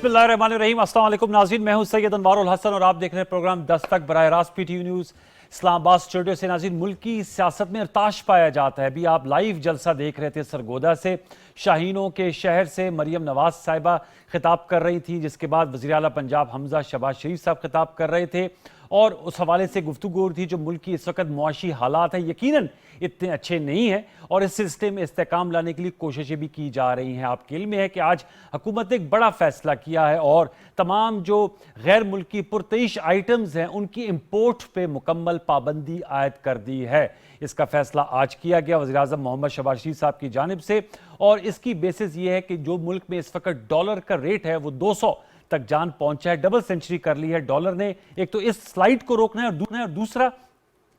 बिस्मिल्लाहिर्रहमानिर्रहीम। अस्सलाम वालेकुम नाज़रीन, मैं हूं सैयद अनवारुल हसन और आप देख रहे हैं प्रोग्राम 10 तक बराह रास्त पीटीवी न्यूज़ इस्लामाबाद स्टूडियो से। नाज़रीन, मुल्क की सियासत में इरताश पाया जाता है। अभी आप लाइव जलसा देख रहे थे सरगोदा से, शाहीनों के शहर से मरियम नवाज साहिबा खिताब कर रही थी, जिसके बाद वज़ीर आला पंजाब हमजा शहबाज शरीफ साहब खिताब कर रहे थे और उस हवाले से गुफ्तगू हो रही थी जो मुल्क की इस वक्त मुआशी हालात हैं यकीनन इतने अच्छे नहीं हैं और इस सिलसिले में इस्तेकाम लाने के लिए कोशिशें भी की जा रही हैं। आपके इल्म में है कि आज हुकूमत ने एक बड़ा फैसला किया है और तमाम जो गैर मुल्की पुरतईश आइटम्स हैं उनकी इम्पोर्ट पे मुकम्मल पाबंदी आयद कर दी है। इसका फैसला आज किया गया वज़ीर आज़म मोहम्मद शहबाज शरीफ साहब की जानिब से और इसकी बेसिस ये है कि जो मुल्क में इस वक्त डॉलर का रेट है वो 200 तक जान पहुंचा है, डबल सेंचुरी कर ली है डॉलर ने। एक तो इस स्लाइड को रोकना है और दूसरा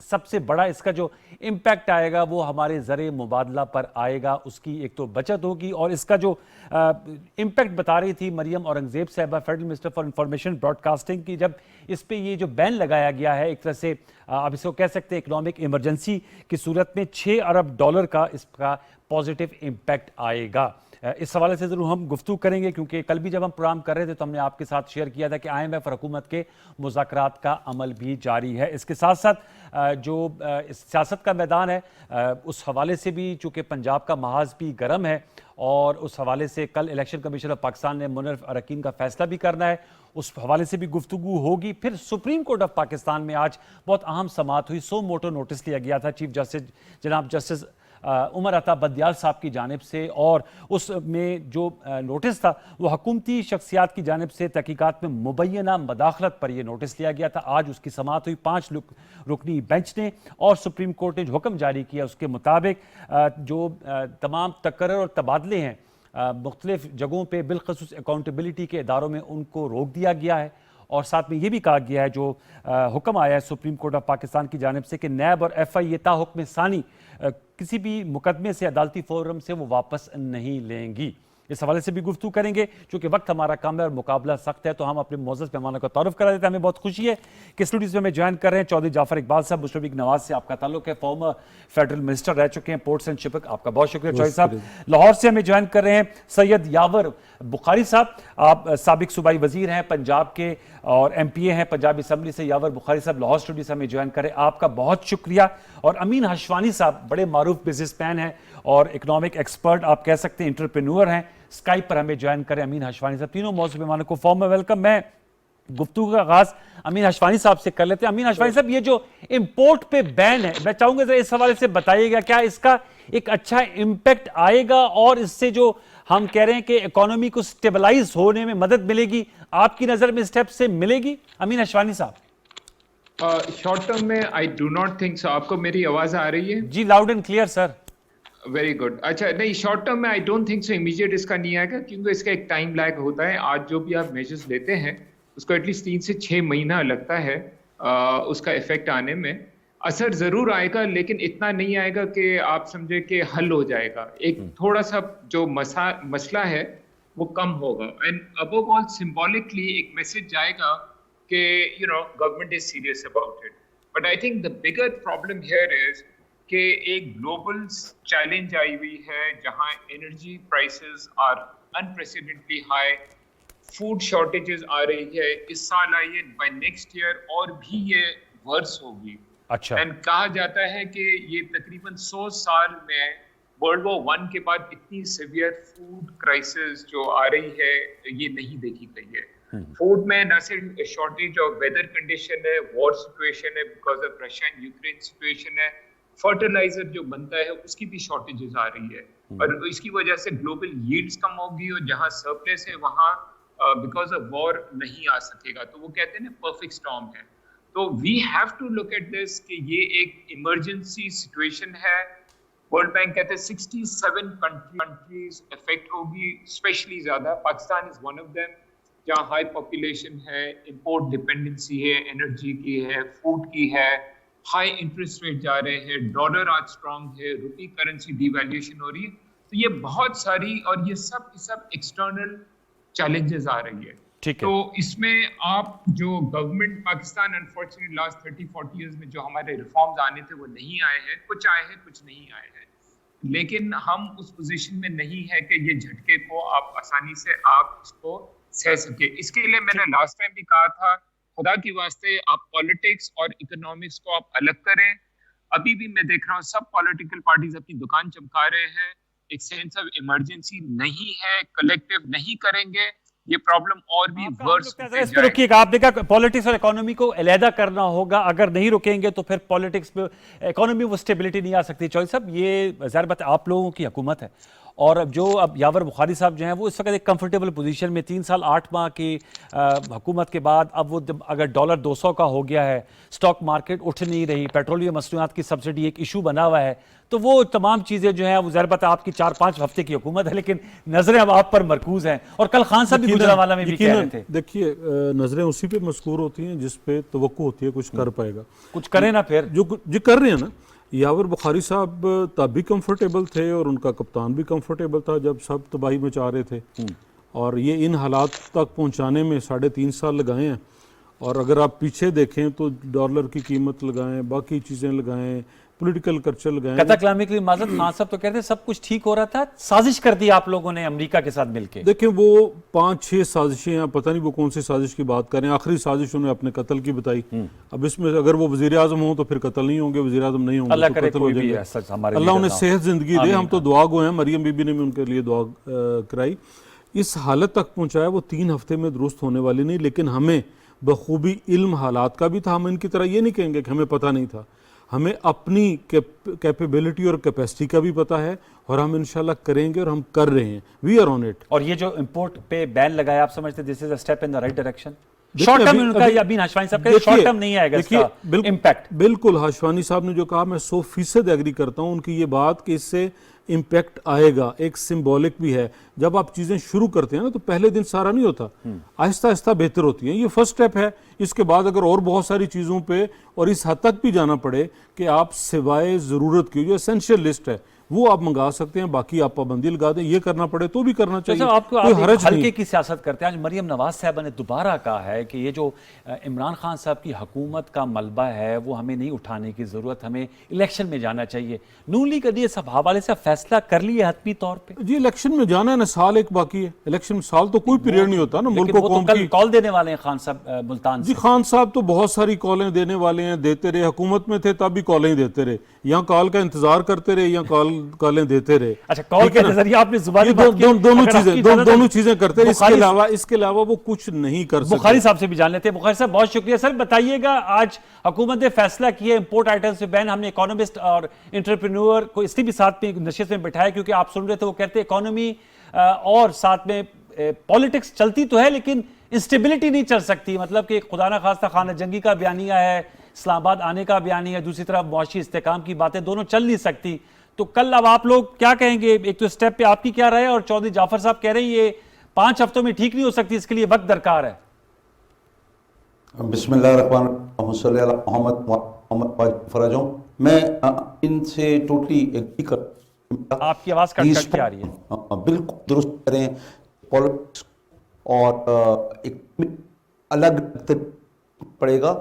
सबसे बड़ा इसका जो इम्पैक्ट आएगा वो हमारे ज़रे मुबादला पर आएगा, उसकी एक तो बचत होगी और इसका जो इम्पैक्ट बता रही थी मरियम औरंगज़ेब साहिबा, federal minister for information broadcasting की, जब इस पे ये जो बैन लगाया गया है एक तरह से आप इसको कह सकते हैं इकोनॉमिक इमरजेंसी की सूरत में 6 अरब डॉलर का इसका पॉजिटिव इम्पैक्ट आएगा। इस हवाले से ज़रूर हम गुफ्तगू करेंगे क्योंकि कल भी जब हम प्रोग्राम कर रहे थे तो हमने आपके साथ शेयर किया था कि IMF और हुकूमत के मुज़ाकरात का अमल भी जारी है। इसके साथ साथ जो सियासत का मैदान है उस हवाले से भी, चूँकि पंजाब का महाज भी गर्म है और उस हवाले से कल इलेक्शन कमीशन ऑफ पाकिस्तान ने मुनर्रफ अरकान का फैसला भी करना है, उस हवाले से भी गुफ्तगू होगी। फिर सुप्रीम कोर्ट ऑफ पाकिस्तान में आज बहुत अहम समाअत हुई, सो मोटो नोटिस लिया गया था चीफ जस्टिस जनाब जस्टिस उमर अता बंदियाल साहब की जानिब से और उसमें जो नोटिस था वो हुकूमती शख्सियात की जानिब से तहकीकात में मुबैना मदाखलत पर यह नोटिस लिया गया था। आज उसकी समाअत हुई 5 रुकनी बेंच ने और सुप्रीम कोर्ट ने जो हुक्म जारी किया उसके मुताबिक जो तमाम तकर्रर और तबादले हैं मुख्तलिफ जगहों पर बिलखसूस अकाउंटेबिलिटी के इदारों में उनको रोक दिया गया है और साथ में ये भी कहा गया है जो हुक्म आया है सुप्रीम कोर्ट ऑफ पाकिस्तान की जानिब से कि नैब और FI ता हुक्म सानी किसी भी मुकदमे से अदालती फोरम से वो वापस नहीं लेंगी। इस हवाले से भी गुफ्तगू करेंगे। चूँकि वक्त हमारा कम है और मुकाबला सख्त है तो हम अपने मोअज़्ज़ज़ मेहमानों का तारुफ करा देते हैं। हमें बहुत खुशी है कि स्टूडियो में हमें ज्वाइन कर रहे हैं चौधरी जाफर इकबाल साहब, मुशर्रफ नवाज से आपका ताल्लुक है, फॉर्मर फेडरल मिनिस्टर रह चुके हैं पोर्ट्स एंड शिपिंग, आपका बहुत शुक्रिया चौधरी साहब। लाहौर से हमें ज्वाइन कर रहे हैं सैयद यावर बुखारी साहब, आप साबिक सूबाई वजीर हैं पंजाब के और MPA हैं पंजाब असम्बली से। यावर बुखारी साहब लाहौर स्टूडियो से हमें ज्वाइन करें, आपका बहुत शुक्रिया। और अमीन हशवानी साहब बड़े मारूफ बिजनेसमैन हैं और इकोनॉमिक एक्सपर्ट, आप कह सकते हैं एंटरप्रेन्योर हैं, स्काइप पर हमें ज्वाइन करें अमीन हशवानी साहब। तीनों मौजूद मेहमानों को फॉर्म में वेलकम। मैं गुफ्तगू का आगाज अमीन हशवानी साहब से कर लेते हैं। अमीन हशवानी साहब, ये जो इम्पोर्ट पे बैन है, मैं चाहूंगा जरा इस हवाले से बताइएगा, क्या इसका एक अच्छा इम्पैक्ट आएगा और इससे जो हम कह रहे हैं कि इकोनॉमी को स्टेबलाइज होने में मदद मिलेगी, आपकी नजर में स्टेप से मिलेगी? अमीन हशवानी साहब। शॉर्ट टर्म में I do not think so. आपको मेरी आवाज आ रही है? जी, loud and clear sir. Very good. अच्छा, नहीं, शॉर्ट टर्म में I don't think so immediate इसका नहीं आएगा क्योंकि इसका एक टाइम लैग होता है। आज जो भी आप मेजर्स लेते हैं उसको एटलीस्ट 3 से 6 महीना लगता है उसका इफेक्ट आने में। असर जरूर आएगा लेकिन इतना नहीं आएगा कि आप समझे कि हल हो जाएगा। एक थोड़ा सा जो मसला है वो कम होगा एंड अबव ऑल सिंबॉलिकली एक मैसेज जाएगा कि government is serious about it. But I think the bigger problem here is कि एक ग्लोबल चैलेंज आई हुई है जहां energy prices are unprecedentedly high, food shortages आ रही है, इस साल आई है, बाय नेक्स्ट ईयर और भी ये वर्स होगी। अच्छा। एंड कहा जाता है कि ये तकरीबन 100 साल में वर्ल्ड वॉर 1 के बाद इतनी सीवियर फूड क्राइसिस जो आ रही है ये नहीं देखी गई है। फूड में न सिर्फ शॉर्टेज ऑफ वेदर कंडीशन है, वॉर सिचुएशन है because of Russia and Ukraine situation है, फर्टिलाइजर जो बनता है उसकी भी शॉर्टेजेस आ रही है और इसकी वजह से ग्लोबल यील्ड्स कम होगी और जहां सरप्लस है वहां बिकॉज ऑफ वॉर नहीं आ सकेगा। तो वो कहते हैं ना परफेक्ट स्टॉर्म है। तो we have to look at this कि ये एक इमरजेंसी सिचुएशन है। वर्ल्ड बैंक कहते हैं 67 कंट्रीज इफेक्ट होगी, स्पेशली ज्यादा Pakistan is one of them, जहाँ हाई पॉपुलेशन है, इंपोर्ट डिपेंडेंसी है, एनर्जी की है, फूड की है, हाई इंटरेस्ट रेट जा रहे हैं, डॉलर आज स्ट्रांग है, रुपी करेंसी डिवैल्यूएशन हो रही है। तो ये बहुत सारी और ये सब एक्सटर्नल चैलेंजेस आ रही है। ठीक है। तो इसमें आप जो government Pakistan unfortunately last 30-40 years में जो हमारे रिफॉर्म्स आने थे वो नहीं आए हैं, कुछ आए हैं कुछ नहीं आए हैं, लेकिन हम उस पोजीशन में नहीं है कि ये झटके को आप आसानी से आप इसको सह सके। इसके लिए मैंने लास्ट टाइम भी कहा था, खुदा की वास्ते आप पॉलिटिक्स और इकोनॉमिक्स को आप अलग करें। अभी भी मैं देख रहा हूँ सब पॉलिटिकल पार्टीज अपनी दुकान चमका रहे हैं। एक सेंस ऑफ इमरजेंसी नहीं है, कलेक्टिव नहीं करेंगे, ये प्रॉब्लम और भी वर्स होते इस पे रुकिएगा। आपने कहा पॉलिटिक्स और इकोनॉमी को अलहदा करना होगा, अगर नहीं रुकेंगे तो फिर पॉलिटिक्स पे इकोनॉमी वो स्टेबिलिटी नहीं आ सकती। चौधरी साहब, ये ज़ाहिर बात है आप लोगों की हुकूमत है, और अब यावर बुखारी साहब जो हैं वो इस वक्त एक कंफर्टेबल पोजीशन में 3 साल 8 माह की हुकूमत के बाद, अब वो अगर डॉलर 200 का हो गया है, स्टॉक मार्केट उठ नहीं रही, पेट्रोलियम मसनूआत की सब्सिडी एक इशू बना हुआ है, तो वो तमाम चीज़ें जो हैं वो ज़ाहिर बात है आपकी 4-5 हफ्ते की हुकूमत है, लेकिन नजरें अब आप पर मरकूज हैं। और कल खान साहब भी गुजरांवाला में भी कह रहे थे। देखिए, नजरें उसी पे मस्कूर होती हैं जिस पे तवक्को होती है कुछ कर पाएगा, कुछ करें ना, फिर जो कर रहे हैं ना। यावर बुखारी साहब तब भी कंफर्टेबल थे और उनका कप्तान भी कंफर्टेबल था जब सब तबाही मचा रहे थे, और ये इन हालात तक पहुंचाने में 3.5 साल लगाए हैं। और अगर आप पीछे देखें तो डॉलर की कीमत लगाएं, बाकी चीज़ें लगाएं, पॉलिटिकल कल्चर लगाएं। कथा कलामी के लिए माजरत, खान साहब तो कहते हैं सब कुछ ठीक हो रहा था, साजिश कर दी आप लोगों ने अमेरिका के साथ मिलकर। देखें, वो 5-6 साजिशें हैं, पता नहीं वो कौन सी साजिश की बात करें। आखिरी साजिश उन्होंने अपने कत्ल की बताई। अब इसमें अगर वो वजीर आजम हो तो फिर कत्ल नहीं होंगे, वजीर आजम नहीं होंगे अल्लाह तो करे कत्ल कोई हो भी जाएंगे। अल्लाह उन्हें सेहत जिंदगी दे, हम तो दुआ गो हैं। मरियम बीबी ने भी उनके लिए दुआ कराई। इस हालत तक पहुंचाया, वो 3 हफ्ते में दुरुस्त होने वाली नहीं, लेकिन हमें बखूबी इल्म हालात का भी था। हम इनकी तरह ये नहीं कहेंगे कि हमें पता नहीं था, हमें अपनी कैपेबिलिटी और कैपेसिटी का भी पता है, और हम इंशाल्लाह करेंगे और हम कर रहे हैं। We are on it. और ये जो इंपोर्ट पे बैन लगाया, आप समझते this is a step in the right direction? Short term उनका, अभी हाशवानी साहब कह रहे शॉर्ट टर्म नहीं आएगा इसका इंपैक्ट। बिल्कुल, हाशवानी साहब ने जो कहा मैं 100% एग्री करता हूं उनकी ये बात कि इससे इम्पैक्ट आएगा। एक सिंबॉलिक भी है, जब आप चीजें शुरू करते हैं ना तो पहले दिन सारा नहीं होता, आहिस्ता आहिस्ता बेहतर होती है। ये फर्स्ट स्टेप है। इसके बाद अगर और बहुत सारी चीजों पे और इस हद तक भी जाना पड़े कि आप सिवाय जरूरत की जो एसेंशियल लिस्ट है वो आप मंगा सकते हैं, बाकी आप पाबंदी लगा दें, ये करना पड़े तो भी करना चाहिए। आपको कोई हरज नहीं। हल्के की सियासत करते हैं। आज मरियम नवाज साहब ने दोबारा कहा है कि ये जो इमरान खान साहब की हुकूमत का मलबा है वो हमें नहीं उठाने की जरूरत, हमें इलेक्शन में जाना चाहिए। नून लीग के लिए सब हवाले से फैसला कर लिए हतमी तौर पे जी, इलेक्शन में जाना है ना, साल एक बाकी है। इलेक्शन साल तो कोई पीरियड नहीं होता ना मुल्क को कौम की। कॉल देने वाले हैं खान साहब मुल्तान जी, खान साहब तो बहुत सारी कॉलें देने वाले हैं, देते रहे। हुकूमत में थे तब भी कॉलें देते रहे, यहाँ कॉल का इंतजार करते रहे, यहाँ कॉलें देते रहे। अच्छा, कॉल के नजरिए आपने जुबानी दोनों चीजें करते हैं। इसके अलावा वो कुछ नहीं कर सकते। बुखारी साहब से भी जान लेते हैं। बुखारी साहब, बहुत शुक्रिया। सर बताइएगा, आज हुकूमत ने फैसला किया इंपोर्ट आइटम से बैन। हमने इकोनॉमिस्ट और एंटरप्रेन्योर को इसलिए भी साथ में नशिस्त में बिठाया क्योंकि आप सुन रहे थे वो कहते हैं इकोनॉमी और साथ में पॉलिटिक्स चलती तो है लेकिन इंस्टेबिलिटी नहीं चल सकती। मतलब कि खुदा ना खास्ता खाना जंगी का बयानिया है, इस्लामाबाद आने का बयानिया है, दूसरी तरफ मुआशी इस्तेकाम की बातें, दोनों चल नहीं सकती। तो कल अब आप लोग क्या कहेंगे? एक तो स्टेप पे आपकी क्या राय है, और चौधरी जाफर साहब कह रहे हैं ये 5 हफ्तों में ठीक नहीं हो सकती, इसके लिए वक्त दरकार है। मैं इनसे टोटली एग्री कर। आपकी आवाज कट कट के आ रही है। बिल्कुल दुरुस्त करें। पॉलिटिक्स और एक अलग पड़ेगा।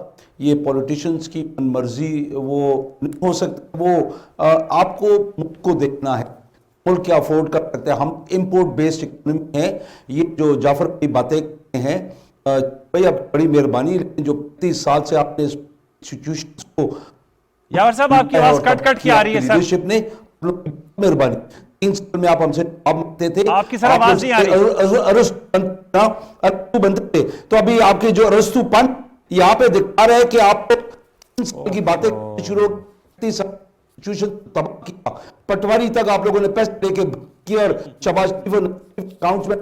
ये पॉलिटिशियंस की मर्जी वो नहीं हो सकता। वो आपको मुल्क को देखना है, मुल्क क्या अफोर्ड कर सकते हैं। हम इंपोर्ट बेस्ड इकोनॉमी है। ये जो जाफर की बातें हैं भाई, अब बड़ी मेहरबानी, लेकिन जो 30 साल से आपने इंस्टीट्यूशंस को, यावर साहब आपकी आवाज कट कट के आ रही है सर। लीडरशिप ने मेहरबानी 3 साल में आप हमसे मांगते थे, आपकी सर आवाज नहीं आ रही। अरस्तु बनते थे, तो अभी आपके जो अरस्तु पन यहाँ पे दिखा रहे हैं कि आप की बातें शुरू तबाह किया। पटवारी तक आप लोगों ने पैसे लेके किया और शहबाज अकाउंट्स में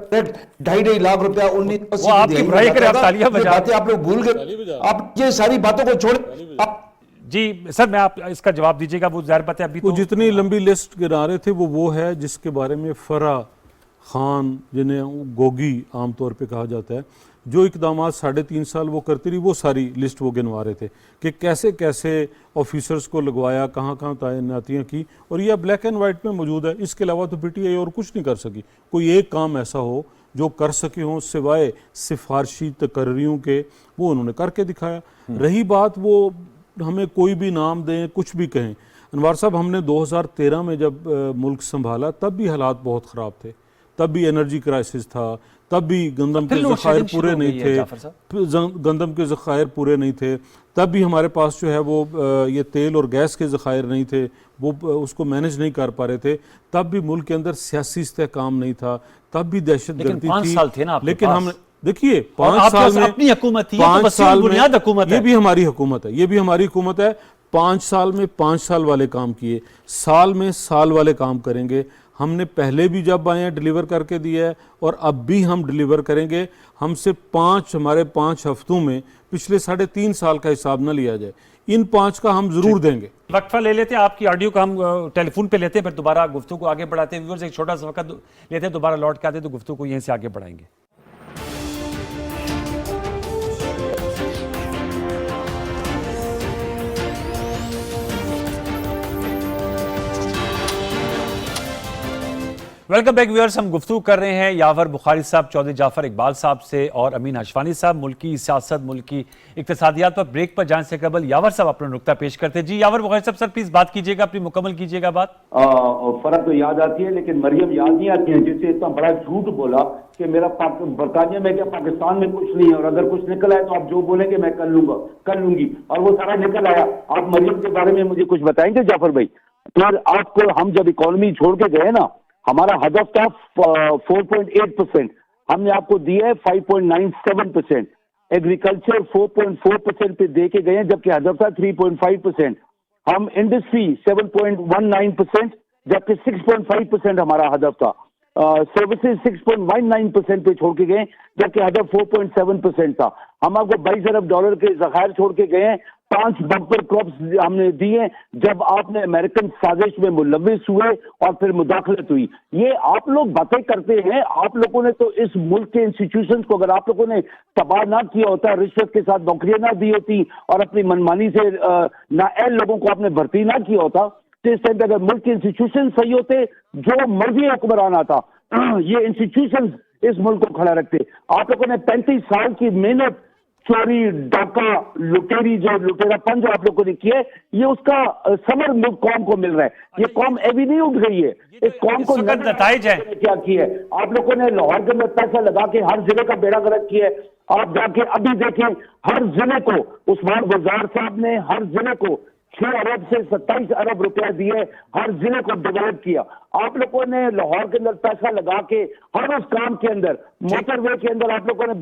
2.5 लाख रुपया 1980 बातें आप लोग भूल गए। आप ये सारी बातों को छोड़। जी सर, मैं आप इसका जवाब दीजिएगा। वो ज़ाहिर बात है अभी वो तो जितनी लंबी लिस्ट गिना रहे थे वो है जिसके बारे में फरा खान, जिन्हें गोगी आमतौर पे कहा जाता है, जो इकदाम 3.5 साल वो करती रही, वो सारी लिस्ट वो गिनवा रहे थे कि कैसे कैसे ऑफिसर्स को लगवाया, कहाँ कहाँ तैनातियाँ की, और यह ब्लैक एंड वाइट में मौजूद है। इसके अलावा तो पीटीआई और कुछ नहीं कर सकी। कोई एक काम ऐसा हो जो कर सके हों सिवाय सिफारशी तकर्रियों के, वो उन्होंने करके दिखाया। रही बात वो हमें कोई भी नाम दें, कुछ भी कहें, अनवार साहब हमने 2013 में जब मुल्क संभाला तब भी हालात बहुत ख़राब थे, तब भी एनर्जी क्राइसिस था, तब भी गंदम फिर के लोड ज़खायर शेडिंग शुरू पूरे हो नहीं गई है, थे, जाफर साहब। गंदम के ज़खायर पूरे नहीं थे, तब भी हमारे पास जो है वो ये तेल और गैस के ज़खायर नहीं थे, वो उसको मैनेज नहीं कर पा रहे थे, तब भी मुल्क के अंदर सियासी इस्तेहकाम नहीं था, तब भी दहशत लेकिन गर्दी 5 थी। साल थे ना आपके लेकिन पास। हमने देखिए और 5 आपके साल पास में अपनी हुकूमत थी, ये तो 5 वसीउल साल में बुनियाद हुकूमत ये है। भी हमारी हुकूमत है, ये भी हमारी हुकूमत है। 5 साल में 5 साल वाले काम किए, साल में साल वाले काम करेंगे। हमने पहले भी जब आए हैं डिलीवर करके दिया है और अब भी हम डिलीवर करेंगे। हमसे हमारे 5 हफ्तों में पिछले 3.5 साल का हिसाब ना लिया जाए, इन 5 का हम जरूर देंगे। वक्फा ले लेते हैं, आपकी ऑडियो को हम टेलीफोन पे लेते हैं, फिर दोबारा गुफ्तगू को आगे बढ़ाते हैं। व्यूअर्स एक छोटा सा वक्त लेते हैं, दोबारा लौट के आते हैं तो गुफ्तगू को यहीं से आगे बढ़ाएंगे। वेलकम बैक व्यूअर्स, हम गुफ्तगू कर रहे हैं यावर बुखारी साहब, चौधरी जाफर इकबाल साहब से और अमीन हशवानी साहब। मुल्की सियासत, मुल्की इक्तिसादियात पर ब्रेक पर जाने से कबल यावर साहब अपना नुक्ता पेश करते हैं। जी यावर बुखारी साहब, सर प्लीज बात कीजिएगा, अपनी मुकम्मल कीजिएगा बात। फर्क तो याद आती है, लेकिन मरियम याद नहीं आती है, जिससे इतना बड़ा झूठ बोला कि मेरा बरतानिया में क्या पाकिस्तान में कुछ नहीं है, और अगर कुछ निकल आए तो आप जो बोलेंगे मैं कर लूंगी, और वो सारा निकल आया। आप मरियम के बारे में मुझे कुछ बताएंगे जाफर भाई? फिर आपको हम जब इकोनॉमी छोड़ के गए ना, हमारा हदफ था 4.8%, हमने आपको दिया है 5.97%। एग्रीकल्चर 4.4% पे दे के गए हैं, जबकि हदफ था 3.5%। हम इंडस्ट्री 7.19%, जबकि 6.5% हमारा हदफ था। सर्विसेज 6.19% पे छोड़ के गए, जबकि हदफ 4.7% था। हम आपको $22 अरब के ज़खायर छोड़ के गए हैं, 5 बम्पर क्रॉप्स हमने दिए जब आपने अमेरिकन साजिश में मुलविस हुए और फिर मुदाखलत हुई। ये आप लोग बातें करते हैं, आप लोगों ने तो इस मुल्क के इंस्टीट्यूशंस को अगर आप लोगों ने तबाह ना किया होता, रिश्वत के साथ नौकरियां ना दी होती और अपनी मनमानी से नाअहल लोगों को आपने भर्ती ना किया होता, तो इस टाइम पे अगर मुल्क के इंस्टीट्यूशन सही होते, जो मर्जी हुक्मरान आता, ये इंस्टीट्यूशन इस मुल्क को खड़ा रखते। आप लोगों ने 35 साल की मेहनत, चोरी, डाका, लुटेरी, जो लुटेरापन जो आप लोगों ने किया है, ये उसका समर मुल्क कौम को मिल रहा है। ये कौम अभी नहीं उठ गई है, इस कौम को नताइज है। क्या किया है आप लोगों ने? लाहौर के अंदर पैसा लगा के हर जिले का बेड़ा गर्क किया है। आप जाके अभी देखें, हर जिले को उस्मान गुलजार साहब ने हर जिले को 6 अरब से 27 अरब रुपया दिए, हर जिले को डेवलप किया। आप लोगों ने लाहौर के अंदर पैसा लगा के हर उस काम के अंदर, मोटरवे के अंदर आप लोगों ने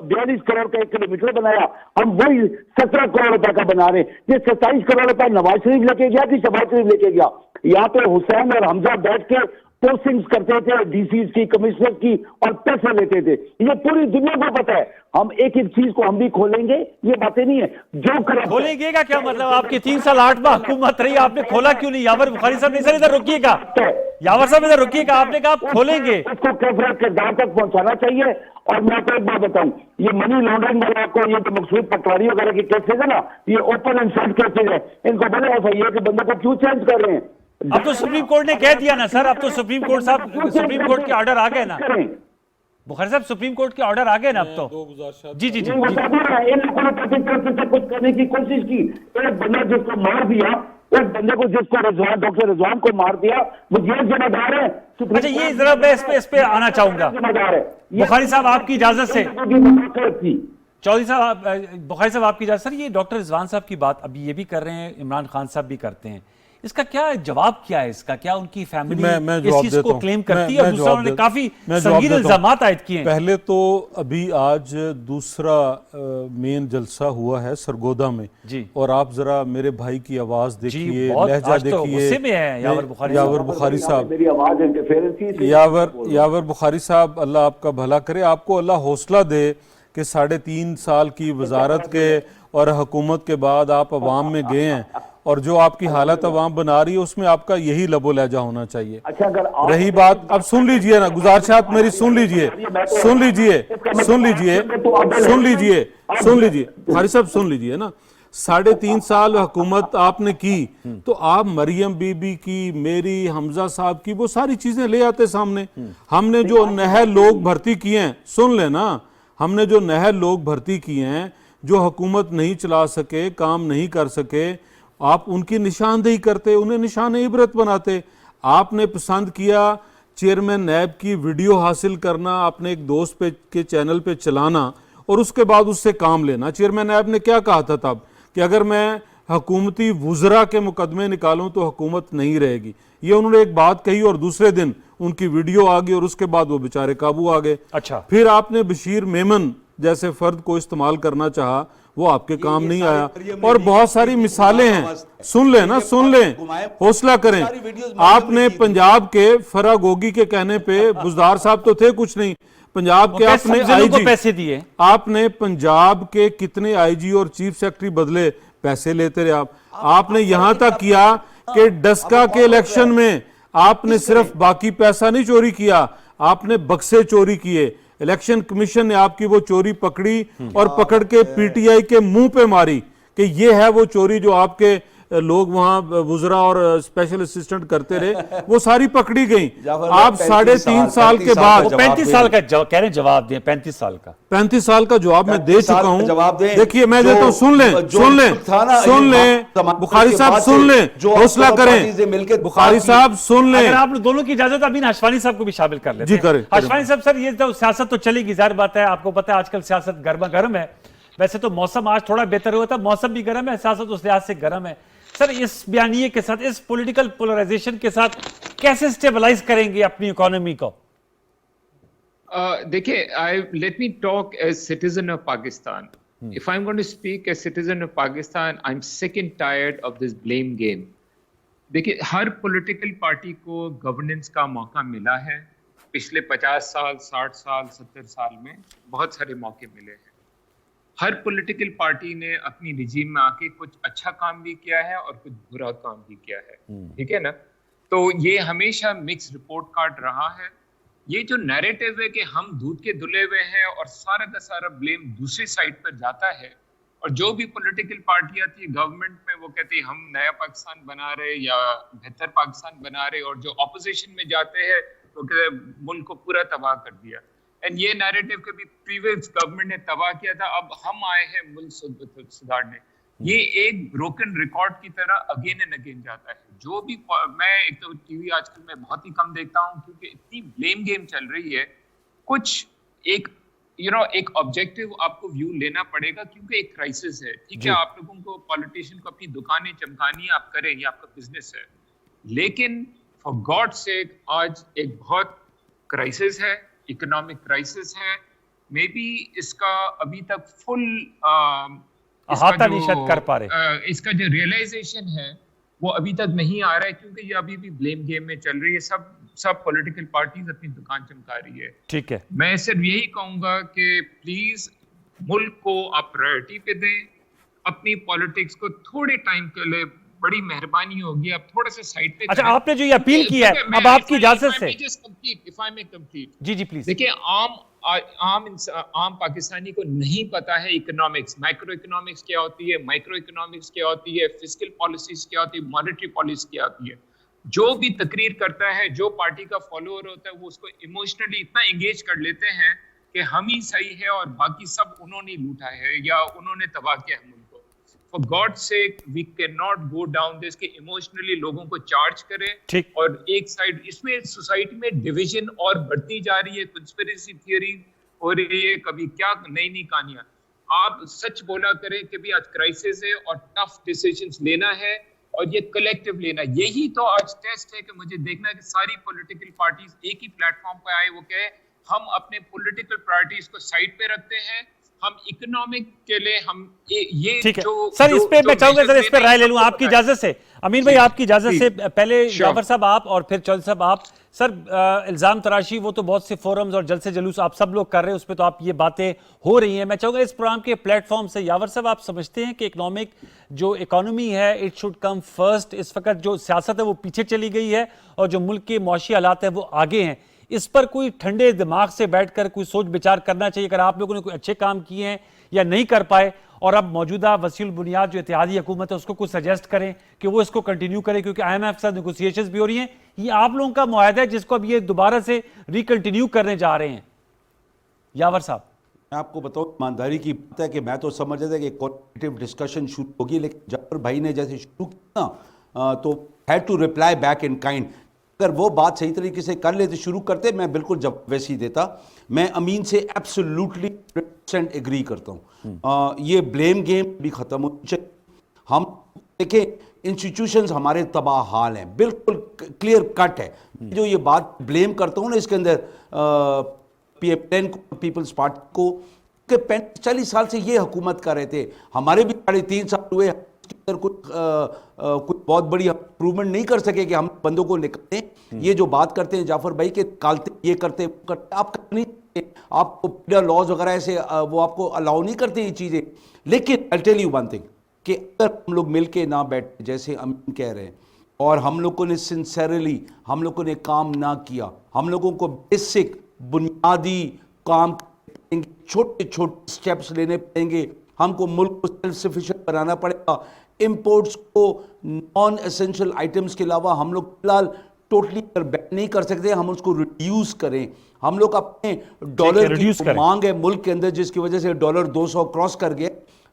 42 करोड़ का 1 किलोमीटर बनाया, हम वही 17 करोड़ रुपए का बना रहे। ये 27 करोड़ रुपया नवाज शरीफ लेके गया कि शहबाज शरीफ लेके गया? यहाँ पे हुसैन और हमजा बैठ के पोस्टिंग्स करते थे, डीसी की, कमिश्नर की, और पैसे लेते थे। ये पूरी दुनिया को पता है। हम एक एक चीज को हम भी खोलेंगे, ये बातें नहीं है जो कर खोलेंगे का क्या मतलब? आपकी 3 साल 8 माह हुकूमत रही, आपने खोला क्यों नहीं? यावर बुखारी साहब ने, सर इधर रुकिएगा, यावर साहब इधर रुकिएगा, आपने कहा आप खोलेंगे। उसको कैफरा किरदार तक पहुंचाना चाहिए। और मैं आपको एक बात बताऊं, ये मनी लॉन्ड्रिंग वाला को, ये तो मकसूद पटवारी वगैरह की केसेज है ना, ये ओपन एंड शट केसेज है। इनको बड़े एफआईए के बंदे को क्यों चेंज कर रहे हैं? अब तो सुप्रीम कोर्ट ने कह दिया ना सर, अब तो सुप्रीम कोर्ट साहब, सुप्रीम कोर्ट के ऑर्डर आ गए ना बुखारी साहब, सुप्रीम कोर्ट के ऑर्डर आ गए ना अब तो। जी जी जी, इन लोगों ने कुछ करने की कोशिश की। एक बंदा जिसको मार दिया, एक बंदे को जिसको डॉक्टर रिजवान को मार दिया, वो जेल जिम्मेदार है। अच्छा, ये जरा मैं इस पे आना चाहूंगा जिम्मेदार है बुखारी साहब, आपकी इजाजत से। थी चौधरी साहब, बुखारी साहब आपकी इजाजत। सर ये डॉक्टर रिजवान साहब की बात अभी ये भी कर रहे हैं, इमरान खान साहब भी करते हैं, इसका क्या जवाब क्या है? इसका क्या उनकी फैमिली इस चीज को क्लेम करती है? और दूसरा उन्होंने काफी संगीन इल्जामात आयद किए हैं। पहले तो अभी आज दूसरा मेन जलसा हुआ है सरगोदा में जी, और आप जरा मेरे भाई की आवाज देखिए, लहजा देखिए। यावर बुखारी साहब, मेरी आवाज इंटरफेरेंस, यावर बुखारी साहब, अल्लाह आपका भला करे, आपको अल्लाह हौसला दे कि 3.5 साल की वजारत के और हुकूमत के बाद आप अवाम में गए हैं, और जो आपकी हालत अवाम बना रही है उसमें आपका यही लबो लहजा होना चाहिए। अच्छा, अगर रही बात, अब सुन लीजिए ना, गुजारिशात मेरी सुन लीजिए, बुखारी साहब सुन लीजिए ना। 3.5 साल हुकूमत आपने की, तो आप मरियम बीबी की, मेरी, हमजा साहब की, वो सारी चीजें ले आते सामने। हमने जो नहल लोग भर्ती किए हैं, सुन लेना, हमने जो नहल लोग भर्ती किए हैं, जो हुकूमत नहीं चला सके, काम नहीं कर सके, आप उनकी निशानदेही करते, उन्हें निशान इबरत बनाते। आपने पसंद किया चेयरमैन नैब की वीडियो हासिल करना, अपने एक दोस्त पे के चैनल पे चलाना और उसके बाद उससे काम लेना। चेयरमैन नैब ने क्या कहा था तब कि अगर मैं हुकूमती वुज़रा के मुकदमे निकालूं तो हुकूमत नहीं रहेगी। ये उन्होंने एक बात कही और दूसरे दिन उनकी वीडियो आ गई और उसके बाद वो बेचारे काबू आ गए। अच्छा, फिर आपने बशीर मेमन जैसे फर्द को इस्तेमाल करना चाहा, वो आपके काम नहीं आया। और बहुत सारी मिसालें हैं, सुन लें ना, सुन लें, हौसला करें। आपने पंजाब के फरा गोगी के कहने पे, बुजदार साहब तो थे कुछ नहीं, पंजाब के आपने आईजी पैसे दिए, आपने पंजाब के कितने आईजी और चीफ सेक्रेटरी बदले, पैसे लेते रहे आप। आपने यहां तक किया कि डस्का के इलेक्शन में आपने सिर्फ बाकी पैसा नहीं चोरी किया, आपने बक्से चोरी किए। इलेक्शन कमीशन ने आपकी वो चोरी पकड़ी और पकड़ के पीटीआई के मुंह पे मारी कि ये है वो चोरी जो आपके लोग वहां वुजरा और स्पेशल असिस्टेंट करते रहे, वो सारी पकड़ी गई। आप 3.5 साल के बाद 35 साल का कह रहे हैं जवाब दिए, 35 साल का 35 साल का जवाब मैं दे चुका हूं। देखिए मैं देता हूं, सुन लें, सुन लें, सुन लें, बुखारी साहब सुन लें, हौसला करें, बुखारी साहब सुन लें। अगर आप दोनों की इजाजत, अभी हशवानी साहब को भी शामिल कर लेते जी करें। हशवानी साहब, सर ये तो सियासत तो चलेगी, जाहिर बात है, आपको पता है आजकल सियासत गर्मा गर्म है। वैसे तो मौसम आज थोड़ा बेहतर हुआ था, मौसम भी गर्म है, सियासत उस लिहाज से गर्म है। सर इस बयानिए के साथ, इस पॉलिटिकल पोलराइजेशन के साथ कैसे स्टेबलाइज करेंगे अपनी इकोनॉमी को? देखिए, let me talk as citizen of Pakistan. If I'm going to speak as citizen of Pakistan, I'm sick and tired of this blame game. देखिए, हर पॉलिटिकल पार्टी को गवर्नेंस का मौका मिला है पिछले 50 साल, 60 साल, 70 साल में बहुत सारे मौके मिले हैं। हर पॉलिटिकल पार्टी ने अपनी रिजीम में आके कुछ अच्छा काम भी किया है और कुछ बुरा काम भी किया है, ठीक है ना? तो ये हमेशा मिक्स रिपोर्ट कार्ड रहा है। ये जो नैरेटिव है कि हम दूध के धुले हुए हैं और सारा का सारा ब्लेम दूसरी साइड पर जाता है, और जो भी पॉलिटिकल पार्टियां थी गवर्नमेंट में वो कहती हम नया पाकिस्तान बना रहे या बेहतर पाकिस्तान बना रहे, और जो ऑपोजिशन में जाते हैं वो कहते मुल्क को पूरा तबाह कर दिया। एंड ये नैरेटिव कभी प्रीवियस गवर्नमेंट ने तबाह किया था, अब हम आए हैं मुल्क सुधारने। ये एक ब्रोकन रिकॉर्ड की तरह अगेन एंड अगेन जाता है। जो भी, मैं एक तो टीवी आजकल मैं बहुत ही कम देखता हूँ क्योंकि इतनी ब्लेम गेम चल रही है। कुछ एक एक ऑब्जेक्टिव आपको व्यू लेना पड़ेगा क्योंकि एक क्राइसिस है, ठीक है? आप लोगों को, पॉलिटिशियन को अपनी दुकानें चमकानी है, आप करें, ये आपका बिजनेस है, लेकिन फॉर गॉड सेक आज एक बहुत क्राइसिस है, इकोनॉमिक क्राइसिस है। मे बी इसका अभी तक फुल अहाता नहीं शायद कर पा रहे, इसका जो रियलाइजेशन है वो अभी तक नहीं आ रहा है क्योंकि ये अभी भी ब्लेम गेम में चल रही है। सब पॉलिटिकल पार्टीज अपनी दुकान चमका रही है। ठीक है, मैं सिर्फ यही कहूंगा कि प्लीज मुल्क को आप प्रायोरिटी पे दें, अपनी पॉलिटिक्स को थोड़े टाइम के लिए, बड़ी मेहरबानी होगी आप थोड़ा सा साइड पे। अच्छा, आपने जो ये अपील की है, अब आपकी इजाजत से, जी जी प्लीज। देखिए, आम पाकिस्तानी को नहीं पता है इकोनॉमिक्स, माइक्रो इकोनॉमिक्स क्या होती है, माइक्रो इकोनॉमिक्स क्या होती है, फिस्कल पॉलिसीज क्या होती है, मॉनेटरी पॉलिसी क्या होती है। जो भी तकरीर करता है, जो पार्टी का फॉलोअर होता है, वो उसको इमोशनली इतना एंगेज कर लेते हैं कि हम ही सही है और बाकी सब उन्होंने लूटा है या उन्होंने तबाह किया है मुल्क को। For god sake we can not go down this, कि इमोशनली लोगों को चार्ज करें और एक साइड, इसमें सोसाइटी में डिवीजन और बढ़ती जा रही है, कंस्पिरेसी थियरी हो रही है, कभी क्या नई नई कहानियां। आप सच बोला करें कि भी आज क्राइसिस है और टफ डिसीजंस लेना है और ये कलेक्टिव लेना। यही तो आज टेस्ट है कि मुझे देखना है कि सारी पॉलिटिकल पार्टीज एक ही प्लेटफॉर्म पे आए, वो कहे हम अपने पॉलिटिकल प्रायोरिटीज को साइड पे रखते हैं, हम इकोनॉमिक के लिए हम ये ठीक है सर, इस पे मैं चाहूंगा सर, इस पे राय ले लूं आपकी इजाजत से। अमीन भाई, आपकी इजाजत से पहले जाफर साहब आप और फिर चौधरी साहब आप। सर, इल्जाम तराशी वो तो बहुत से फोरम्स और जलसे जुलूस आप सब लोग कर रहे हैं, उस पर तो आप ये बातें हो रही हैं। मैं चाहूंगा इस प्रोग्राम के प्लेटफॉर्म से, यावर साहब, आप समझते हैं कि इकोनॉमिक जो इकोनॉमी है इट शुड कम फर्स्ट? इस वक्त जो सियासत है वो पीछे चली गई है और जो मुल्क के मुआशी हालात है वो आगे हैं। इस पर कोई ठंडे दिमाग से बैठकर कोई सोच विचार करना चाहिए। अगर आप लोगों ने कोई अच्छे काम किए हैं या नहीं कर पाए और अब मौजूदा वसील बुनियाद जो इत्तेहादी हुकूमत है उसको कुछ सजेस्ट करें कि वो इसको कंटिन्यू करें, क्योंकि IMF के साथ नेगोशिएशंस भी हो रही हैं। ये आप लोगों का मुआहदा है जिसको अब ये दोबारा से रिकंटिन्यू करने जा रहे हैं। यावर साहब, मैं आपको बताऊं, ईमानदारी की बात है कि मैं तो समझ रहा था कि कॉन्स्ट्रक्टिव डिस्कशन शुरू होगी, लेकिन जाफर भाई ने जैसे शुरू किया ना तो had to reply back in kind. अगर वो बात सही तरीके से कर लेते, शुरू करते, मैं बिल्कुल जब वैसे ही देता। मैं अमीन से एब्सोल्युटली 100% एग्री करता हूँ। ये ब्लेम गेम भी खत्म हो चाहिए। हम देखें, इंस्टीट्यूशंस हमारे तबाह हाल हैं, बिल्कुल क्लियर कट है। जो ये बात ब्लेम करता हूँ ना, इसके अंदर PMLN को, पीपल्स पार्टी को, कि 40 साल से ये हुकूमत कर रहे थे, हमारे भी 3.5 साल हुए, इसके अंदर कुछ बहुत बड़ी इंप्रूवमेंट नहीं कर सके कि हम बंदों को निकालें। ये जो बात करते हैं जाफर भाई के निकालते, ये करते, वो करते, आप नहीं, आपको लॉज वगैरह ऐसे वो आपको अलाउ नहीं करते ये चीजें। लेकिन I tell you one thing, कि अगर हम लोग मिलके ना बैठे जैसे अमीन कह रहे हैं, और हम लोगों ने सिंसेरली हम लोगों ने काम ना किया, हम लोगों को बेसिक बुनियादी काम, छोटे छोटे स्टेप्स लेने पड़ेंगे, हमको मुल्क को सेल्फ सफिशिएंट बनाना पड़ेगा। इंपोर्ट्स को नॉन एसेंशियल आइटम्स के अलावा हम लोग फिलहाल टोटली बैन नहीं कर सकते, हम उसको रिड्यूस करें। हम लोग अपने डॉलर की मांग है मुल्क के अंदर, जिसकी वजह से डॉलर 200 क्रॉस कर गया,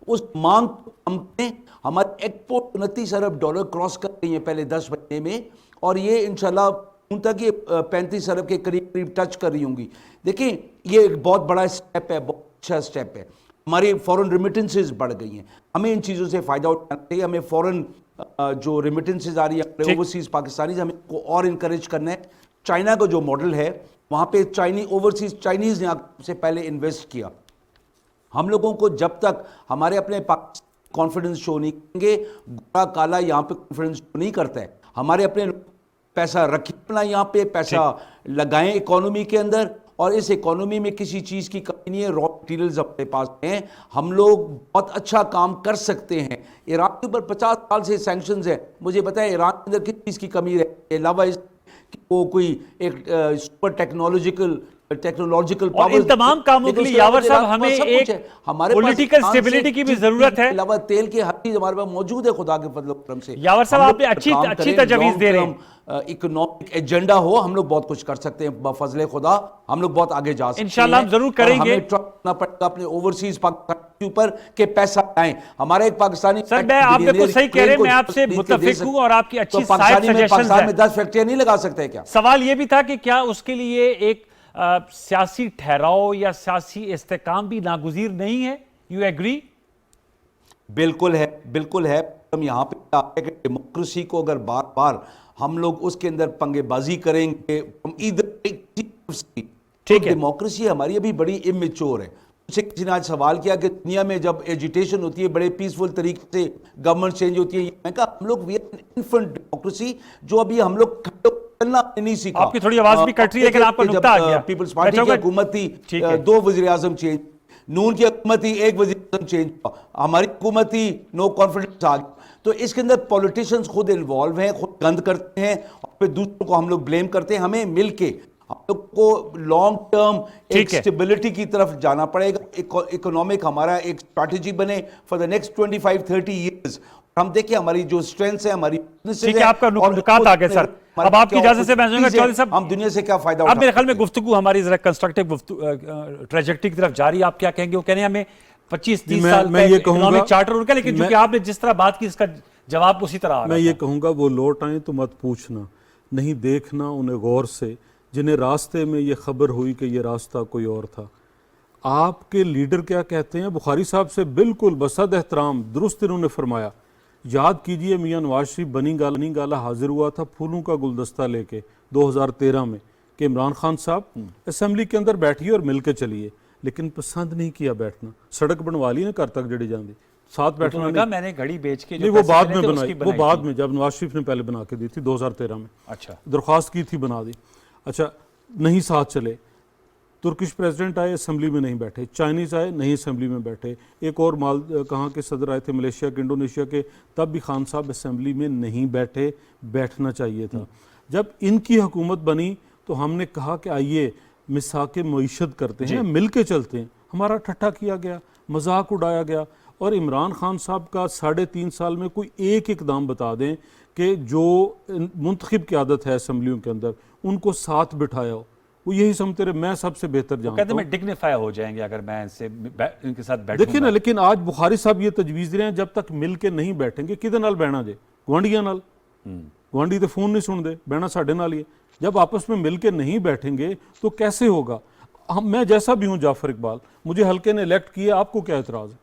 उस मांग को हमने, हमारे एक्सपोर्ट 29 अरब डॉलर क्रॉस कर गई है पहले 10 महीने में, और ये इंशाल्लाह तक ये 35 अरब के करीब करीब टच कर रही होंगी। देखिए, ये एक बहुत बड़ा स्टेप है, बहुत अच्छा स्टेप है। हमारी फॉरेन रेमिटेंसेज बढ़ गई हैं, हमें इन चीज़ों से फ़ायदा उठाना चाहिए। हमें फॉरेन जो रेमिटेंसेज आ रही है ओवरसीज़ पाकिस्तानीज, हमें को और इनकरेज करना है। चाइना का जो मॉडल है, वहाँ पे ओवरसीज़ चाइनीज़ ने आपसे पहले इन्वेस्ट किया। हम लोगों को जब तक हमारे अपने कॉन्फिडेंस शो नहीं करेंगे, गोरा काला यहाँ पे कॉन्फिडेंस शो नहीं करता है। हमारे अपने पैसा रखिए अपना, यहाँ पे पैसा लगाएं इकोनॉमी के अंदर, और इस इकोनॉमी में किसी चीज़ की कमी नहीं है, रॉ मटीरियल्स अपने पास हैं, हम लोग बहुत अच्छा काम कर सकते हैं। ईरान के ऊपर 50 साल से सैंक्शंस है, मुझे बताएं ईरान के अंदर किस चीज़ की कमी है, अलावा इस कि वो कोई एक सुपर टेक्नोलॉजिकल और इन तमाम कामों के लिए यावर साहब हमें एक हमारे पॉलिटिकल स्टेबिलिटी की भी जरूरत है। अलावा तेल की हर चीज हमारे पास मौजूद है, खुदा के फजल करम से। यावर साहब, आपने अच्छी तजवीज दे रहे हैं। इकोनॉमिक एजेंडा हो, हम लोग बहुत कुछ कर सकते हैं, बफजले खुदा हम लोग बहुत आगे जा सकते हैं। इंशाल्लाह हम जरूर करेंगे। हमें ट्राई करना पड़ेगा अपने ओवरसीज पाकिस्तान के ऊपर के पैसा आए। हमारे एक पाकिस्तानी, सर मैं आप बिल्कुल सही कह रहे हैं, मैं आपसे मुत्तफिक हूं और आपकी अच्छी पाकिस्तान में 10 फैक्ट्रियां नहीं लगा सकते क्या? सवाल यह भी था कि क्या उसके लिए एक सियासी ठहराव या सियासी इस्तेकाम भी नागुज़ीर नहीं है? You agree? बिल्कुल है, बिल्कुल है। हम यहाँ पे डेमोक्रेसी को अगर बार बार हम लोग उसके अंदर पंगेबाजी करेंगे, हम इधर ठीक है, डेमोक्रेसी हमारी अभी बड़ी इमेच्योर है। मुझसे किसी ने आज सवाल किया कि दुनिया में जब एजिटेशन होती है, बड़े पीसफुल तरीके से गवर्नमेंट चेंज होती है, मैं कहा हम लोग इन्फेंट डेमोक्रेसी, जो अभी हम लोग चलना नहीं सीखा। आपकी थोड़ी आवाज भी कट रही है, लेकिन आपका नुक्ता आ गया। पीपल्स पार्टी की हुकूमत थी, 2 वज़ीर आज़म चेंज, नून की हुकूमत थी, 1 वज़ीर आज़म चेंज, हमारी हुकूमत थी, नो कॉन्फिडेंस आ गया। तो इसके अंदर पॉलिटिशियंस खुद इन्वॉल्व हैं, खुद गंद करते हैं, और फिर दूसरों को हम लोग ब्लेम करते हैं। हमें मिलके हम लोग को लॉन्ग टर्म एक स्टेबिलिटी की तरफ जाना पड़ेगा। इकोनॉमिक हमारा एक स्ट्रैटेजी बने फॉर द नेक्स्ट 25-30 ईयर्स। हम देखिए हमारी जो स्ट्रेंथ्स है, हमारी ठीक है, आपका नुकात आ गया सर। अब आपकी इजाजत से मैं चौधरी साहब, हम दुनिया से क्या फायदा, अब मेरे ख्याल में गुफ्तगू हमारी जरा कंस्ट्रक्टिव ट्रेजेक्टरी की तरफ जा रही है। आप क्या कहेंगे? वो कह रहे हैं हमें 25-30 साल मैं ये कहूंगा, इकोनॉमिक चार्टर उनका, लेकिन चूंकि आपने जिस तरह बात की, इसका जवाब उसी तरह आ रहा मैं ये कहूंगा, वो लौट आए तो मत पूछना, नहीं देखना उन्हें गौर से, जिन्हें रास्ते में ये खबर हुई कि ये रास्ता कोई और था। आपके लीडर क्या कहते हैं? बुखारी साहब से बिल्कुल बसद एहतराम दुरुस्त इन्होंने फरमाया, याद कीजिए मियां नवाज शरीफ बनी गाला हाजिर हुआ था फूलों का गुलदस्ता लेके 2013 में कि इमरान खान साहब असेंबली के अंदर बैठिए और मिल के चलिए, लेकिन पसंद नहीं किया बैठना। सड़क बनवा ली ना घर तक जड़े जाती, साथ बैठना नहीं। मैंने घड़ी बेच के नहीं, वो बाद में बनाई, वो बाद में, जब नवाज शरीफ ने पहले बना के दी थी 2013 में। अच्छा, दरख्वास्त की थी, बना दी। अच्छा, नहीं साथ चले। तुर्किश प्रेसिडेंट आए, असेंबली में नहीं बैठे। चाइनीज़ आए, नहीं असेंबली में बैठे। एक और कहाँ के सदर आए थे, मलेशिया के, इंडोनेशिया के, तब भी खान साहब असेंबली में नहीं बैठे, बैठना चाहिए था। जब इनकी हुकूमत बनी तो हमने कहा कि आइए मिसाक मईशत करते हैं, मिल के चलते हैं। हमारा ठट्ठा किया गया, मजाक उड़ाया गया। और इमरान खान साहब का 3.5 साल में कोई एक इकदाम बता दें कि जो मुंतखब की आदत है असेंबलियों के अंदर, उनको साथ बिठाया हो। वो यही समझते रहे मैं सबसे बेहतर जानता हूं। मैं डिग्निफाई हो जाएंगे अगर मैं इनके साथ बैठूंगा। देखिए ना, लेकिन आज बुखारी साहब ये तजवीज़ दे रहे हैं, जब तक मिल के नहीं बैठेंगे, किधर नाल बहना जे, गुआंढियां नाल, गुआंढी तो फोन नहीं सुनते, बहना साढ़े नाल ही है। जब आपस में मिल के नहीं बैठेंगे तो कैसे होगा? मैं जैसा भी हूं जाफर इकबाल, मुझे हल्के ने इलेक्ट किया, आपको क्या एतराज है?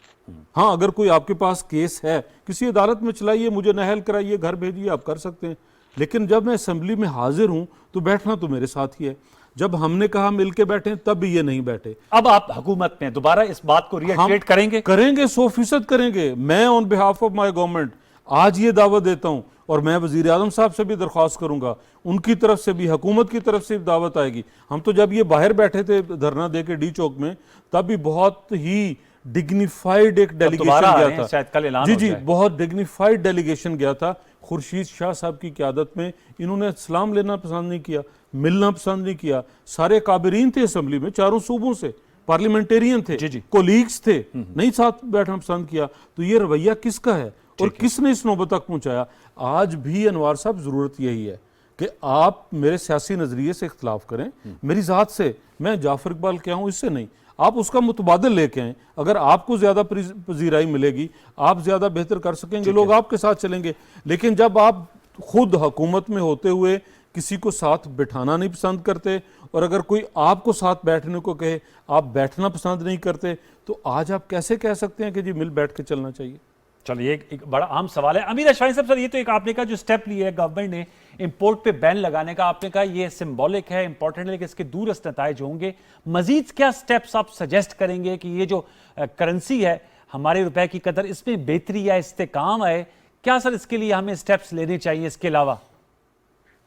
हाँ, अगर कोई आपके पास केस है किसी अदालत में चलाइए, मुझे नहल कराइए, घर भेजिए, आप कर सकते हैं। लेकिन जब मैं असेंबली में हाजिर हूं तो बैठना तो मेरे साथ ही है। जब हमने कहा मिलके बैठे तब भी ये नहीं बैठे। अब आप हुकूमत में दोबारा इस बात को रिएक्टिवेट करेंगे? करेंगे, 100% करेंगे। मैं on behalf of my government आज ये दावत देता हूं, और मैं वजीर आजम साहब से भी दरख्वास्त करूंगा, उनकी तरफ से भी, हुकूमत की तरफ से भी दावत आएगी। हम तो जब ये बाहर बैठे थे धरना दे के डी चौक में, तब भी बहुत ही डिग्निफाइड एक डेलीगेशन गया था। शायद कल ऐलान जी हो जी, जाए। बहुत डिग्निफाइड डेलीगेशन गया था। खुर्शीद शाह साहब की क़यादत में इन्होंने सलाम लेना पसंद नहीं किया, मिलना पसंद नहीं किया। सारे काबिरीन थे असेंबली में, चारों सूबों से पार्लियामेंटेरियन थे, जी, जी। कोलीग्स थे, नहीं साथ बैठना पसंद किया। तो ये रवैया किसका है और किसने इस नौबत तक पहुंचाया? आज भी अनवार साहब जरूरत यही है कि आप मेरे सियासी नजरिए से इख्तलाफ करें, मेरी जात से, मैं जाफर इकबाल क्या हूं इससे नहीं, आप उसका मुतबादिल लेके आए। अगर आपको ज्यादा पजीराई मिलेगी, आप ज्यादा बेहतर कर सकेंगे, लोग आपके साथ चलेंगे। लेकिन जब आप खुद हुकूमत में होते हुए किसी को साथ बिठाना नहीं पसंद करते, और अगर कोई आपको साथ बैठने को कहे आप बैठना पसंद नहीं करते, तो आज आप कैसे कह सकते हैं कि जी मिल बैठ के चलना चाहिए? चलिए, एक बड़ा आम सवाल है। अमीर अशफानी साहब, सर ये तो एक आपने कहा जो स्टेप लिया है गवर्नमेंट ने इंपोर्ट पे बैन लगाने का, आपने कहा ये सिंबॉलिक है, इंपॉर्टेंट है, लेकिन इसके दूरस्थ नताइज होंगे। मजीद क्या स्टेप्स आप सजेस्ट करेंगे कि ये जो करेंसी है हमारे रुपए की कदर, इसमें बेहतरी या इस्तेकाम आए? क्या सर इसके लिए हमें स्टेप्स लेने चाहिए इसके अलावा?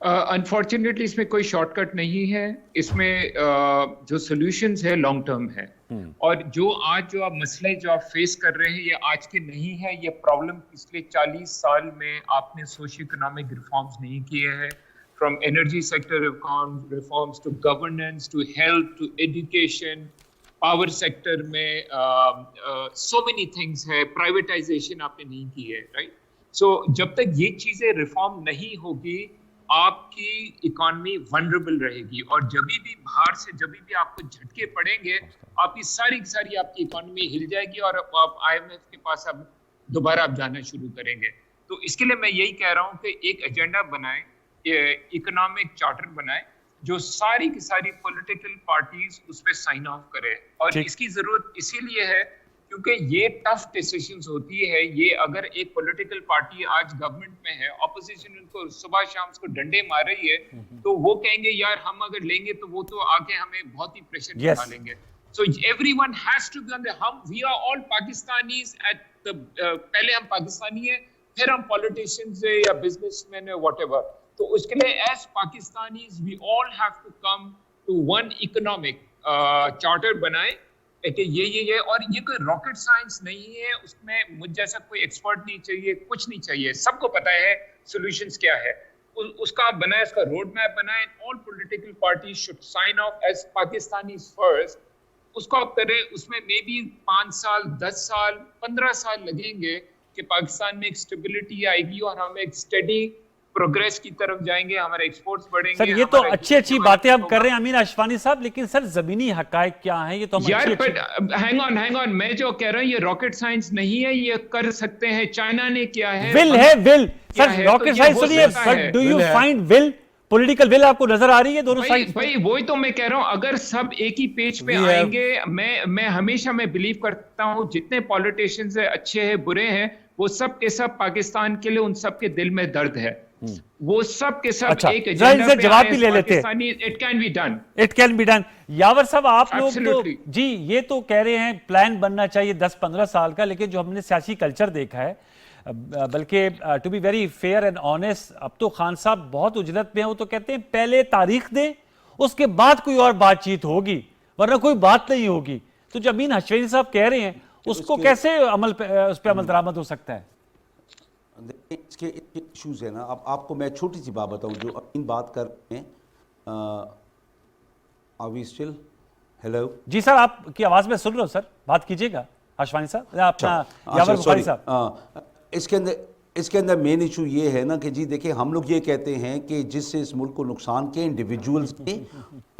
अनफॉर्चुनेटली इसमें कोई शॉर्टकट नहीं है। इसमें जो सॉल्यूशंस है लॉन्ग टर्म है, और जो आप मसले जो आप फेस कर रहे हैं ये आज के नहीं है। ये प्रॉब्लम पिछले 40 साल में आपने सोशियो इकोनॉमिक रिफॉर्म्स नहीं किए हैं, from energy sector reforms to governance to health to education, power sector में सो मेनी थिंग्स है, प्राइवेटाइजेशन आपने नहीं की है, राइट? सो जब तक ये चीजें रिफॉर्म नहीं होगी आपकी इकॉनमी वनरेबल रहेगी, और जब भी बाहर से जब भी आपको झटके पड़ेंगे आपकी सारी आपकी इकॉनमी हिल जाएगी, और आप IMF के पास अब दोबारा आप जाना शुरू करेंगे। तो इसके लिए मैं यही कह रहा हूँ कि एक एजेंडा बनाएं, इकोनॉमिक चार्टर बनाएं, जो सारी की सारी पॉलिटिकल पार्टीज उस पर साइन ऑफ करें। और इसकी जरूरत इसीलिए है क्योंकि ये टफ डिसीजंस होती है। ये अगर एक पॉलिटिकल पार्टी आज गवर्नमेंट में है, ऑपोजिशन उनको सुबह शाम को डंडे मार रही है, तो वो कहेंगे यार हम अगर लेंगे तो वो तो आगे हमें बहुत ही प्रेशर डाल लेंगे। So everyone has to be on the, हम we are all Pakistanis at the, पहले हम पाकिस्तानी है, फिर हम पॉलिटिशियंस है या बिजनेसमैन है, व्हाटएवर। तो उसके लिए as Pakistanis we all have to come to one economic charter बनाए कि ये और ये कोई रॉकेट साइंस नहीं है, उसमें मुझ जैसा कोई एक्सपर्ट नहीं चाहिए, कुछ नहीं चाहिए, सबको पता है सॉल्यूशंस क्या है। उसका आप बनाए, उसका रोड मैप बनाए, all political parties should sign off as Pakistanis first. उसको आप करें, उसमें मे बी 5 साल 10 साल 15 साल लगेंगे कि पाकिस्तान में एक स्टेबिलिटी आएगी और हम एक स्टडी प्रोग्रेस की तरफ जाएंगे, हमारे एक्सपोर्ट्स बढ़ेंगे। सर ये तो अच्छी बातें हम कर रहे हैं अमीर अशफानी साहब, लेकिन सर जमीनी हकायक क्या हैं ये तो हम यार हैंग ऑन, मैं जो कह रहा हूँ ये रॉकेट साइंस नहीं है, ये कर सकते हैं, चाइना ने किया है। विल है, विल सर, रॉकेट साइंस सुनिए, but do you find will, political will आपको नजर आ रही है दोनों साइड? भाई वही तो मैं कह रहा हूँ, अगर सब एक ही पेज पे आएंगे, मैं हमेशा बिलीव करता हूँ जितने पॉलिटिशियंस है, अच्छे हैं बुरे हैं, वो सब के सब पाकिस्तान के लिए उन सब के दिल में दर्द है, वो सब के सब एक एजेंडा पे जवाब भी ले लेते हैं। It can be done, it can be done. Yawar साहब आप लोग तो जी ये तो कह रहे हैं प्लान बनना चाहिए 10-15 साल का, लेकिन जो हमने सियासी कल्चर देखा है, बल्कि to be very fair and honest, अब तो खान साहब बहुत उजलत में है। वो तो कहते हैं पहले तारीख दे, उसके बाद कोई और बातचीत होगी, वरना कोई बात नहीं होगी। तो जो अमीन हशवैनी साहब कह रहे हैं उसको कैसे उस पर अमल दरामद हो सकता है? इसके इश्यूज है ना। अब आपको मैं छोटी सी बात बताऊं, जो अमीन बात कर रहे हैं, आर वी स्टिल? हेलो जी सर, आपकी आवाज में सुन रहा हूं सर, बात कीजिएगा हशवानी साहब, अपना यावर बुखारी साहब। इसके अंदर इसके अंदर मेन इशू ये है ना कि जी देखिए, हम लोग ये कहते हैं कि जिससे इस मुल्क को नुकसान के इंडिविजुअल्स के,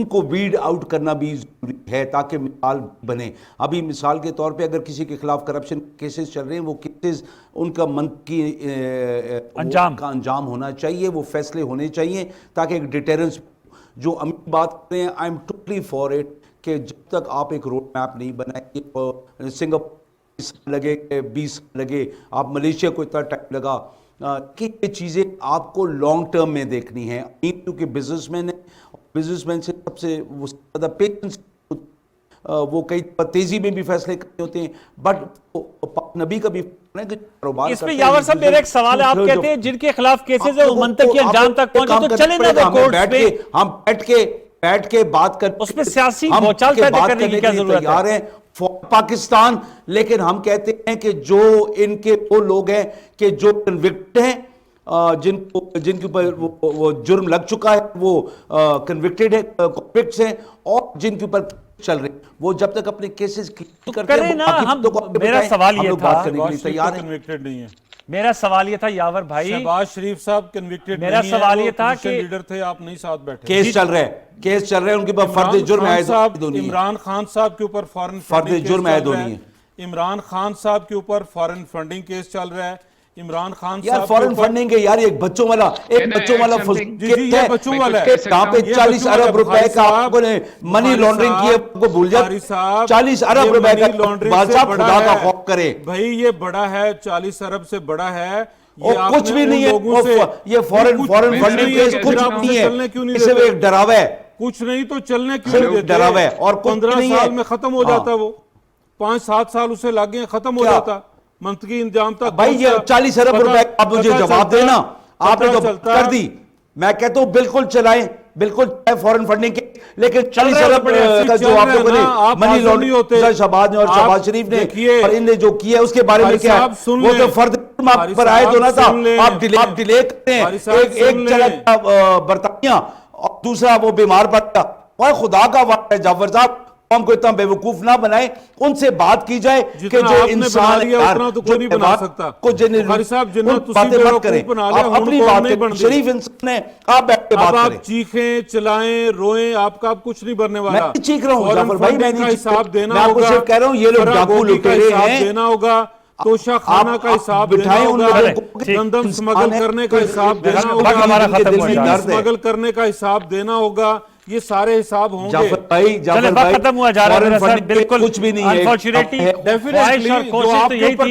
उनको वीड आउट करना भी जरूरी है ताकि मिसाल बने। अभी मिसाल के तौर पे अगर किसी के खिलाफ करप्शन केसेस चल रहे हैं, वो केसेस उनका मंतकी अंजाम होना चाहिए, वो फैसले होने चाहिए ताकि एक डिटेरेंस। जो अमीर बात कर रहे हैं, I am totally for it कि जब तक आप एक रोड मैप नहीं बनाएंगे, सिंगापुर लगे 20 लगे, आप मलेशिया को इतना टाइम लगा, कि ये चीज़ें आपको लॉन्ग टर्म में देखनी है। क्योंकि बिजनेसमैन है, बिजनेसमैन से सबसे वो ज़्यादा पेशेंस, वो कई तेजी में भी फैसले करते होते हैं, बट नबी का भी कारोबार। इसमें यावर साहब मेरा एक सवाल है, आप कहते हैं जिनके खिलाफ केसेस है वो मंतकी अंजाम तक पहुंचे, तो चले ना वो कोर्ट में, हम बैठ के बात कर, उसमें सियासी भौचाल पैदा करने की क्या जरूरत तैयार है पाकिस्तान। लेकिन हम कहते हैं कि जो इनके वो लोग हैं कि जो कन्विक्ट हैं, जिनके ऊपर वो जुर्म लग चुका है, वो कन्विक्टेड है, कॉन्विक्ट्स हैं, और जिनके ऊपर चल रहे, वो जब तक अपने केसेस क्लियर करते हैं ना, हम मेरा सवाल ये था, तैयार कन्विक्टेड नहीं है। मेरा सवाल ये था यावर भाई, शहबाज शरीफ साहब कन्विक्टेड मेरा सवाल ये था कि लीडर थे, आप नहीं साथ बैठे। केस चल रहे हैं उनके ऊपर फर्द जुर्म है। इमरान खान साहब के ऊपर फॉरेन फर्द जुर्म है, दोनों है। इमरान खान साहब के ऊपर फॉरेन फंडिंग केस चल रहा है। इमरान खान यार फॉरेन फंडिंग के यार एक बच्चों वाला बच्चों वाला है, जहाँ पे 40 अरब रुपए का आपको मनी लॉन्ड्रिंग की, आपको भूल जाए 40 अरब रुपए का बादशाह, खुदा का खौफ करे भाई, ये बड़ा है, 40 अरब से बड़ा है, ये कुछ भी नहीं है। ये फॉरेन फंडिंग केस कुछ नहीं है, इसे एक डरावा है, कुछ नहीं तो चलने क्यों नहीं देते? डरावा है, और 15 साल में खत्म हो जाता, वो 5-7 साल उसे लग गए, खत्म हो जाता मंतकी इंजाम तक। भाई ये 40 अरब रुपए आप मुझे जवाब देना, आपने तो कर दी। मैं कहता हूं बिल्कुल चलाएं, बिल्कुल फॉरेन फंडिंग के, लेकिन 40 अरब का जो आप लोगों ने मनी लॉन्ड्रिंग होते शहबाज ने और शहबाज शरीफ ने और इनने जो किया उसके बारे में क्या है, वो तो फर्द पर आए तो ना था। आप डिले करते हैं, एक चला बरतानिया और दूसरा वो बीमार पड़ता। और खुदा का वादा है जाफर साहब, हमको इतना बेवकूफ ना बनाए, उनसे बात की जाए कि जो इंसान है उतना तो कोई नहीं बना सकता। बातें मत करें, आप अपनी बात शरीफ इंसान है, आप बैठ के बात करें। आप चीखें, चिल्लाएं, रोएं, आपका अब कुछ नहीं बनने वाला। मैं चीख रहा हूं जाफर भाई, मैं नहीं हिसाब देना मैं आपको सिर्फ कह रहा हूं, ये लोग डाकू लुटेरे हैं, देना होगा, तोशा खाना का हिसाब देना होगा, गंदम स्मगल करने का हिसाब देना होगा, स्मगल करने का हिसाब देना होगा, ये सारे हिसाब होंगे। जाफर भाई खत्म हुआ जा रहा है सर, बिल्कुल कुछ भी नहीं है। अनफॉर्चुनेटली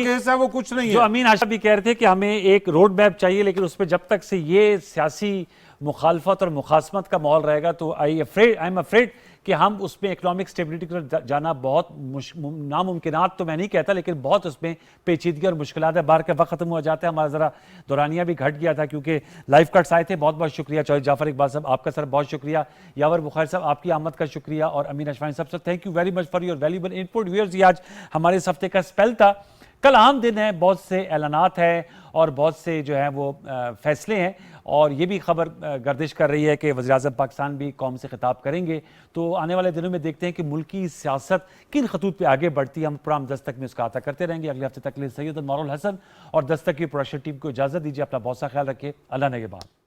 केस है वो कुछ नहीं है। जो अमीन आशा भी कह रहे थे कि हमें एक रोड मैप चाहिए, लेकिन उसमें जब तक से ये सियासी मुखालफत और मुखासमत का माहौल रहेगा तो आई एम अफ्रेड कि हम उसमें इकोनॉमिक स्टेबिलिटी की तरफ जाना बहुत नामुमकिनात तो मैं नहीं कहता, लेकिन बहुत उसमें पेचीदगी और मुश्किलात है। बार का वक्त खत्म हो जाता है, हमारा ज़रा दौरानिया भी घट गया था क्योंकि लाइव कट्स आए थे। बहुत बहुत शुक्रिया चौधरी जाफर इकबाल साहब, आपका सर बहुत शुक्रिया। यावर बुखारी साहब आपकी आमद का शुक्रिया, और अमीन अशफानी साहब sir thank you very much for your valuable input. Viewers, ये आज हमारे इस हफ्ते का स्पेल था। कल आम दिन है, बहुत से ऐलानात हैं और बहुत से जो है वो फैसले हैं, और ये भी खबर गर्दिश कर रही है कि वज़ीर-ए-आज़म पाकिस्तान भी कौम से खिताब करेंगे। तो आने वाले दिनों में देखते हैं कि मुल्क की सियासत किन खतूत पे आगे बढ़ती है। हम प्रोग्राम दस्तक में उसका आता करते रहेंगे। अगले हफ्ते तक के लिए सैयद अनवारुल हसन और दस्तक की प्रोडक्शन टीम को इजाज़त दीजिए। अपना बहुत सा ख्याल रखिए। अल्लाह ने के बाद।